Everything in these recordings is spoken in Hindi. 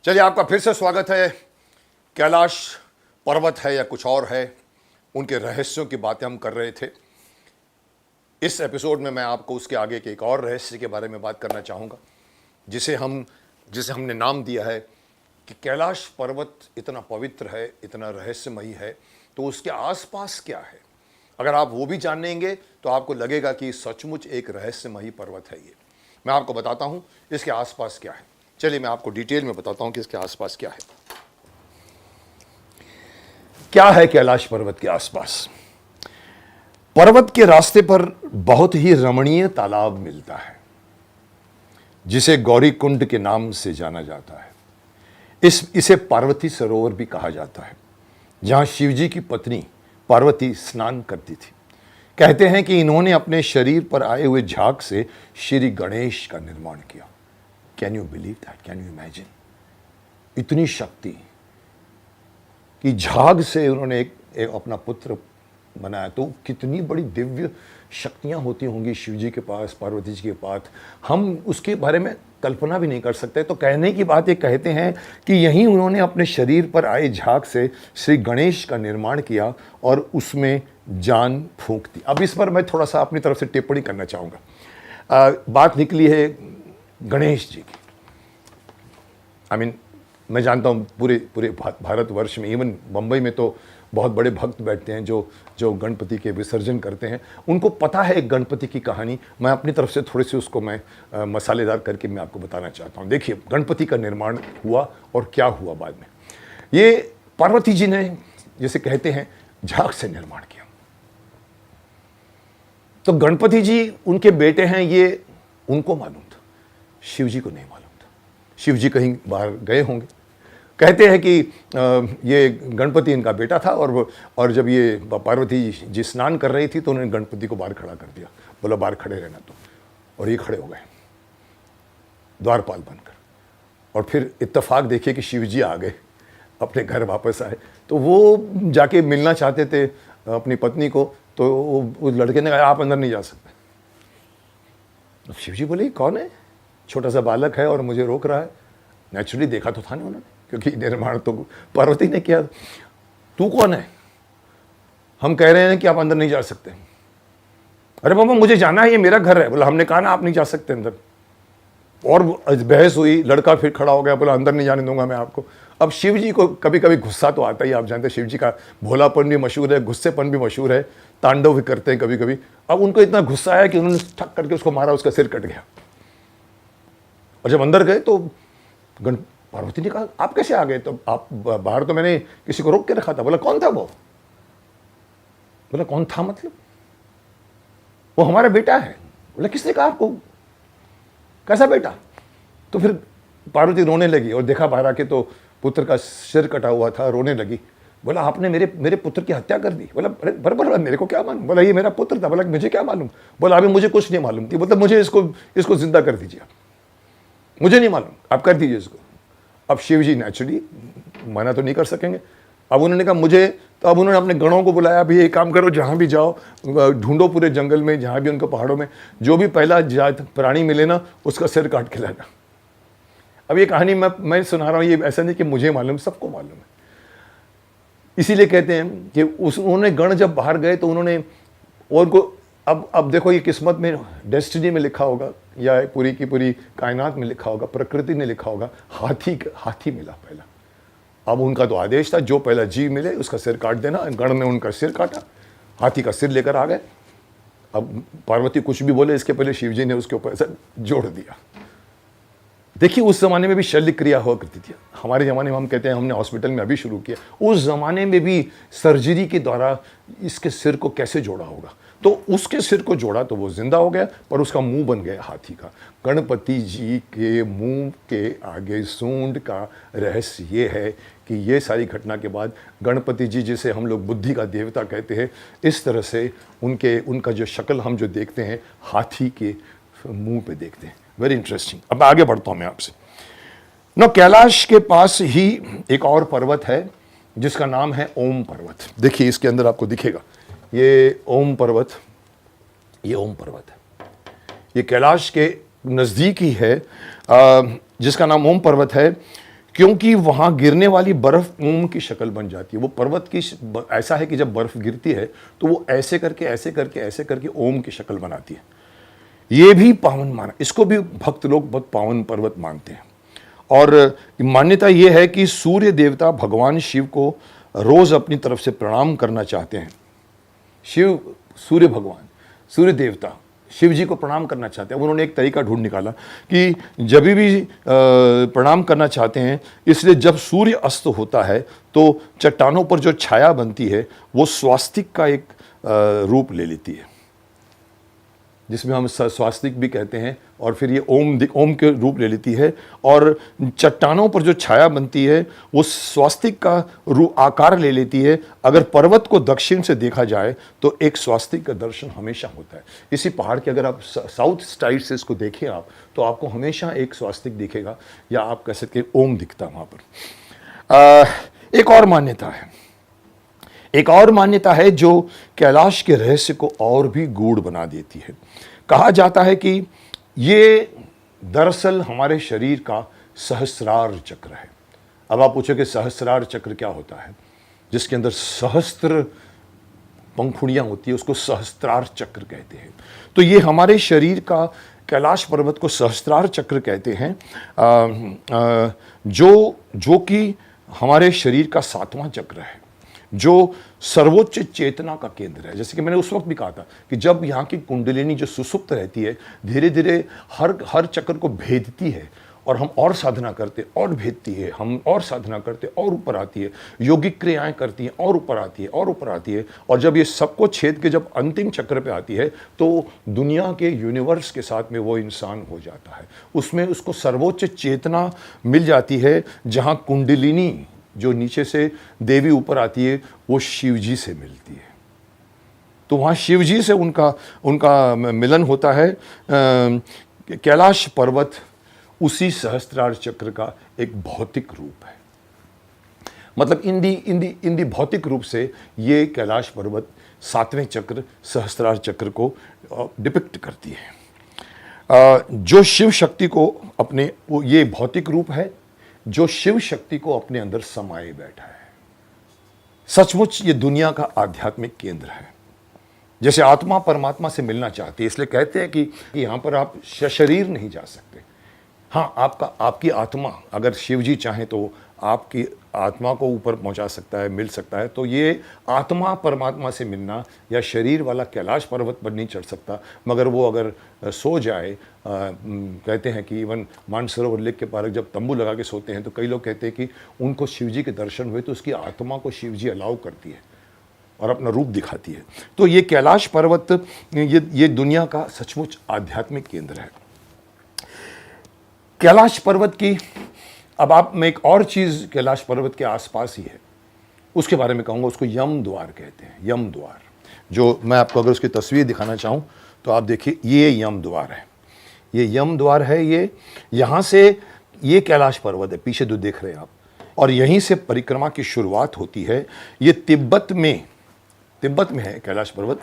चलिए, आपका फिर से स्वागत है। कैलाश पर्वत है या कुछ और है, उनके रहस्यों की बातें हम कर रहे थे। इस एपिसोड में मैं आपको उसके आगे के एक और रहस्य के बारे में बात करना चाहूँगा, जिसे हमने नाम दिया है कि कैलाश पर्वत इतना पवित्र है, इतना रहस्यमयी है, तो उसके आसपास क्या है। अगर आप वो भी जानेंगे तो आपको लगेगा कि सचमुच एक रहस्यमयी पर्वत है ये। मैं आपको बताता हूँ इसके आसपास क्या है। चलिए, मैं आपको डिटेल में बताता हूँ कि इसके आसपास क्या है। क्या है कैलाश पर्वत के आसपास? पर्वत के रास्ते पर बहुत ही रमणीय तालाब मिलता है, जिसे गौरी कुंड के नाम से जाना जाता है। इसे पार्वती सरोवर भी कहा जाता है, जहां शिवजी की पत्नी पार्वती स्नान करती थी। कहते हैं कि इन्होंने अपने शरीर पर आए हुए झाग से श्री गणेश का निर्माण किया। Can you believe that? Can you imagine? इतनी शक्ति कि झाग से उन्होंने एक अपना पुत्र बनाया। तो कितनी बड़ी दिव्य शक्तियां होती होंगी शिव जी के पास, पार्वती जी के पास, हम उसके बारे में कल्पना भी नहीं कर सकते। तो कहने की बात ये कहते हैं कि यहीं उन्होंने अपने शरीर पर आए झाग से श्री गणेश का निर्माण किया और उसमें जान फूंक दी। अब इस पर मैं थोड़ा सा अपनी तरफ से टिप्पणी करना चाहूँगा। बात निकली है गणेश जी की। मैं जानता हूँ पूरे भारतवर्ष में, इवन बम्बई में तो बहुत बड़े भक्त बैठते हैं जो गणपति के विसर्जन करते हैं। उनको पता है एक गणपति की कहानी। मैं अपनी तरफ से थोड़ी सी उसको मैं मसालेदार करके मैं आपको बताना चाहता हूँ। देखिए, गणपति का निर्माण हुआ और क्या हुआ बाद में। ये पार्वती जी ने, जैसे कहते हैं, झाग से निर्माण किया। तो गणपति जी उनके बेटे हैं, ये उनको मालूम था, शिव जी को नहीं मालूम था। शिव जी कहीं बाहर गए होंगे। कहते हैं कि ये गणपति इनका बेटा था और जब ये पार्वती जी स्नान कर रही थी तो उन्होंने गणपति को बाहर खड़ा कर दिया। बोला बाहर खड़े रहना तो, और ये खड़े हो गए द्वारपाल बनकर। और फिर इत्तेफाक देखिए कि शिव जी आ गए, अपने घर वापस आए। तो वो जाके मिलना चाहते थे अपनी पत्नी को, तो उस लड़के ने कहा आप अंदर नहीं जा सकते। शिव जी बोले कौन है, छोटा सा बालक है और मुझे रोक रहा है। नेचुरली देखा तो था नहीं उन्होंने, क्योंकि निर्माण तो पार्वती ने किया। तू कौन है? हम कह रहे हैं कि आप अंदर नहीं जा सकते। अरे बाबा मुझे जाना है, ये मेरा घर है। बोला हमने कहा ना आप नहीं जा सकते अंदर। और बहस हुई, लड़का फिर खड़ा हो गया, बोला अंदर नहीं जाने दूंगा मैं आपको। अब शिव जी को कभी कभी गुस्सा तो आता ही, आप जानते हैं शिव जी का भोलापन भी मशहूर है, गुस्सेपन भी मशहूर है, तांडव भी करते हैं कभी कभी। अब उनको इतना गुस्सा आया कि उन्होंने ठक करके उसको मारा, उसका सिर कट गया। और जब अंदर गए तो पार्वती ने कहा आप कैसे आ गए? तो आप बाहर तो मैंने किसी को रोक के रखा था। बोला कौन था वो? बोला कौन था मतलब? वो हमारा बेटा है। बोला किसने कहा आपको? कैसा बेटा? तो फिर पार्वती रोने लगी और देखा बाहर आके तो पुत्र का सिर कटा हुआ था, रोने लगी। बोला आपने मेरे पुत्र की हत्या कर दी। बोला अरे बराबर, मेरे को क्या मालूम? बोला ये मेरा पुत्र था। बोला मुझे क्या मालूम? बोला अभी मुझे कुछ नहीं मालूम थी, मतलब मुझे इसको जिंदा कर दीजिए, मुझे नहीं मालूम, आप कर दीजिए इसको। अब शिव जी नेचुरली मना तो नहीं कर सकेंगे। अब उन्होंने कहा मुझे, तो अब उन्होंने अपने गणों को बुलाया, अभी एक काम करो, जहाँ भी जाओ ढूंढो पूरे जंगल में, जहाँ भी उनको पहाड़ों में जो भी पहला जात प्राणी मिले ना, उसका सिर काट के लाना। अब ये कहानी मैं सुना रहा हूँ, ये ऐसा नहीं कि मुझे मालूम, सबको मालूम है। इसीलिए कहते हैं कि उन्होंने गण जब बाहर गए तो उन्होंने उनको, अब देखो ये किस्मत में, डेस्टिनी में लिखा होगा या पूरी की पूरी कायनात में लिखा होगा, प्रकृति ने लिखा होगा, हाथी मिला पहला। अब उनका तो आदेश था जो पहला जीव मिले उसका सिर काट देना। गण ने उनका सिर काटा, हाथी का सिर लेकर आ गए। अब पार्वती कुछ भी बोले, इसके पहले शिव जी ने उसके ऊपर ऐसा जोड़ दिया। देखिए उस जमाने में भी शल्य क्रिया हुआ करती थी। हमारे ज़माने में हम कहते हैं हमने हॉस्पिटल में अभी शुरू किया, उस ज़माने में भी सर्जरी के द्वारा इसके सिर को कैसे जोड़ा होगा। तो उसके सिर को जोड़ा तो वो जिंदा हो गया, पर उसका मुंह बन गया हाथी का। गणपति जी के मुंह के आगे सूंड का रहस्य ये है कि ये सारी घटना के बाद गणपति जी, जिसे हम लोग बुद्धि का देवता कहते हैं, इस तरह से उनका जो शक्ल हम जो देखते हैं हाथी के मुंह पे देखते हैं। Very interesting. अब आगे बढ़ता हूं मैं आपसे। नो, कैलाश के पास ही एक और पर्वत है जिसका नाम है ओम पर्वत। देखिए इसके अंदर आपको दिखेगा ये ओम पर्वत है। ये कैलाश के नज़दीक ही है, जिसका नाम ओम पर्वत है, क्योंकि वहां गिरने वाली बर्फ ओम की शक्ल बन जाती है। वो पर्वत की ऐसा है कि जब बर्फ गिरती है तो वो ऐसे करके ऐसे करके ऐसे करके ओम की शक्ल बनाती है। ये भी पावन माना, इसको भी भक्त लोग बहुत पावन पर्वत मानते हैं। और मान्यता यह है कि सूर्य देवता भगवान शिव को रोज अपनी तरफ से प्रणाम करना चाहते हैं। शिव, सूर्य भगवान, सूर्य देवता शिव जी को प्रणाम करना चाहते हैं। उन्होंने एक तरीका ढूंढ निकाला कि जब भी प्रणाम करना चाहते हैं, इसलिए जब सूर्य अस्त होता है तो चट्टानों पर जो छाया बनती है वो स्वास्तिक का एक रूप ले लेती है, जिसमें हम स्वास्तिक भी कहते हैं, और फिर ये ओम के रूप ले लेती है। और चट्टानों पर जो छाया बनती है वो स्वास्तिक का रूप आकार ले लेती है। अगर पर्वत को दक्षिण से देखा जाए तो एक स्वास्तिक का दर्शन हमेशा होता है। इसी पहाड़ के अगर आप साउथ साइड से इसको देखें आप, तो आपको हमेशा एक स्वास्तिक दिखेगा, या आप कह सकते ओम दिखता वहाँ पर। एक और मान्यता है जो कैलाश के रहस्य को और भी गूढ़ बना देती है। कहा जाता है कि ये दरअसल हमारे शरीर का सहस्रार चक्र है। अब आप पूछोगे सहस्रार चक्र क्या होता है? जिसके अंदर सहस्त्र पंखुड़ियां होती है उसको सहस्त्रार चक्र कहते हैं। तो ये हमारे शरीर का, कैलाश पर्वत को सहस्त्रार चक्र कहते हैं, जो कि हमारे शरीर का 7वां चक्र है, जो सर्वोच्च चेतना का केंद्र है। जैसे कि मैंने उस वक्त भी कहा था कि जब यहाँ की कुंडलिनी जो सुसुप्त रहती है, धीरे धीरे हर चक्र को भेदती है, और हम और साधना करते और भेदती है, हम और साधना करते और ऊपर आती है, योगिक क्रियाएं करती हैं और ऊपर आती है और ऊपर आती है। और जब ये सबको छेद के जब अंतिम चक्र पे आती है तो दुनिया के यूनिवर्स के साथ में वो इंसान हो जाता है। उसमें उसको सर्वोच्च चेतना मिल जाती है, जहाँ कुंडलिनी जो नीचे से देवी ऊपर आती है वो शिव जी से मिलती है। तो वहाँ शिव जी से उनका मिलन होता है। कैलाश पर्वत उसी सहस्त्रार चक्र का एक भौतिक रूप है। मतलब इन दी भौतिक रूप से ये कैलाश पर्वत 7वें चक्र सहस्त्रार चक्र को डिपिक्ट करती है। जो शिव शक्ति को अपने, वो ये भौतिक रूप है जो शिव शक्ति को अपने अंदर समाये बैठा है। सचमुच ये दुनिया का आध्यात्मिक केंद्र है। जैसे आत्मा परमात्मा से मिलना चाहती है, इसलिए कहते हैं कि यहां पर आप शरीर नहीं जा सकते। हाँ, आपकी आत्मा, अगर शिव जी चाहें तो आपकी आत्मा को ऊपर पहुंचा सकता है, मिल सकता है। तो ये आत्मा परमात्मा से मिलना, या शरीर वाला कैलाश पर्वत पर नहीं चढ़ सकता, मगर वो अगर सो जाए, कहते हैं कि इवन मानसरोवर लेक के पार जब तंबू लगा के सोते हैं तो कई लोग कहते हैं कि उनको शिव जी के दर्शन हुए तो उसकी आत्मा को शिव जी अलाउ करती है और अपना रूप दिखाती है। तो ये कैलाश पर्वत ये दुनिया का सचमुच आध्यात्मिक केंद्र है। कैलाश पर्वत की, अब मैं एक और चीज कैलाश पर्वत के आसपास ही है उसके बारे में कहूंगा, उसको यम द्वार कहते हैं। यम द्वार, जो मैं आपको अगर उसकी तस्वीर दिखाना चाहूं तो आप देखिए, ये यम द्वार है। ये यम द्वार है। ये यहां से, ये कैलाश पर्वत है, पीछे जो देख रहे हैं आप, और यहीं से परिक्रमा की शुरुआत होती है। ये तिब्बत में है कैलाश पर्वत।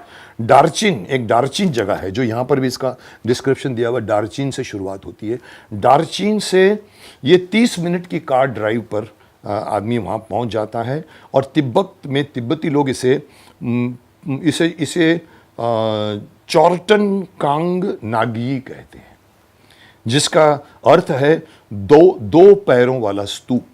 एक डार्चिन जगह है, जो यहाँ पर भी इसका डिस्क्रिप्शन दिया हुआ, डार्चिन से शुरुआत होती है। डार्चिन से ये 30 मिनट की कार ड्राइव पर आदमी वहाँ पहुँच जाता है। और तिब्बती लोग इसे चौर्टन कांग नागी कहते हैं, जिसका अर्थ है दो पैरों वाला स्तूप।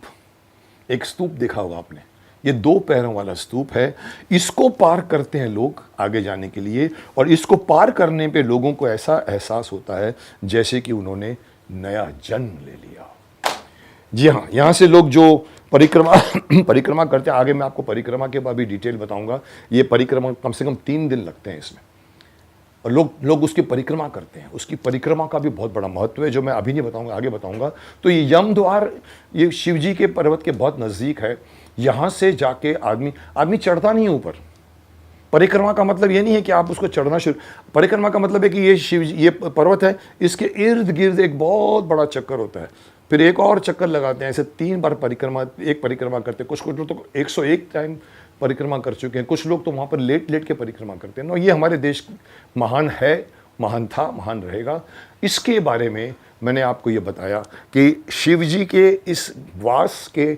एक स्तूप देखा होगा आपने, ये 2 पैरों वाला स्तूप है। इसको पार करते हैं लोग आगे जाने के लिए, और इसको पार करने पे लोगों को ऐसा एहसास होता है जैसे कि उन्होंने नया जन्म ले लिया। जी हाँ, यहाँ से लोग जो परिक्रमा करते हैं, आगे मैं आपको परिक्रमा के बाद भी डिटेल बताऊंगा। ये परिक्रमा कम से कम 3 दिन लगते हैं इसमें, और लोग उसकी परिक्रमा करते हैं। उसकी परिक्रमा का भी बहुत बड़ा महत्व है, जो मैं अभी नहीं बताऊंगा, आगे बताऊंगा। तो ये यम द्वार, ये शिव जी के पर्वत के बहुत नज़दीक है। यहाँ से जाके आदमी चढ़ता नहीं है ऊपर। परिक्रमा का मतलब ये नहीं है कि आप उसको चढ़ना शुरू, परिक्रमा का मतलब है कि ये पर्वत है, इसके इर्द गिर्द एक बहुत बड़ा चक्कर होता है, फिर एक और चक्कर लगाते हैं। ऐसे 3 बार परिक्रमा करते हैं। कुछ लोग तो 101 टाइम परिक्रमा कर चुके हैं। कुछ लोग तो वहाँ पर लेट के परिक्रमा करते हैं। ये हमारे देश महान है, महान था, महान रहेगा। इसके बारे में मैंने आपको ये बताया कि शिव जी के इस वास के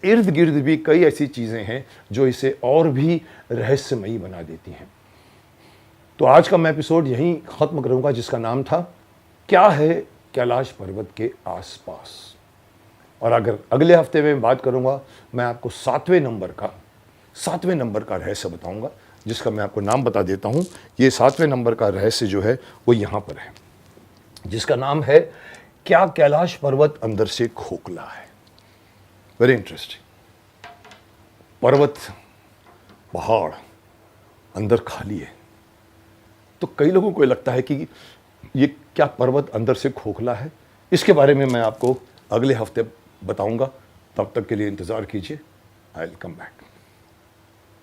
इर्द गिर्द भी कई ऐसी चीज़ें हैं जो इसे और भी रहस्यमयी बना देती हैं। तो आज का मैं एपिसोड यहीं ख़त्म करूँगा, जिसका नाम था क्या है कैलाश पर्वत के आसपास। और अगर अगले हफ्ते में बात करूँगा, मैं आपको 7वें नंबर का रहस्य बताऊँगा, जिसका मैं आपको नाम बता देता हूँ। ये 7वें नंबर का रहस्य जो है वो यहाँ पर है, जिसका नाम है क्या कैलाश पर्वत अंदर से खोखला है। Very interesting. पर्वत, पहाड़ अंदर खाली है, तो कई लोगों को लगता है कि ये क्या पर्वत अंदर से खोखला है। इसके बारे में मैं आपको अगले हफ्ते बताऊंगा। तब तक के लिए इंतज़ार कीजिए। I will come back.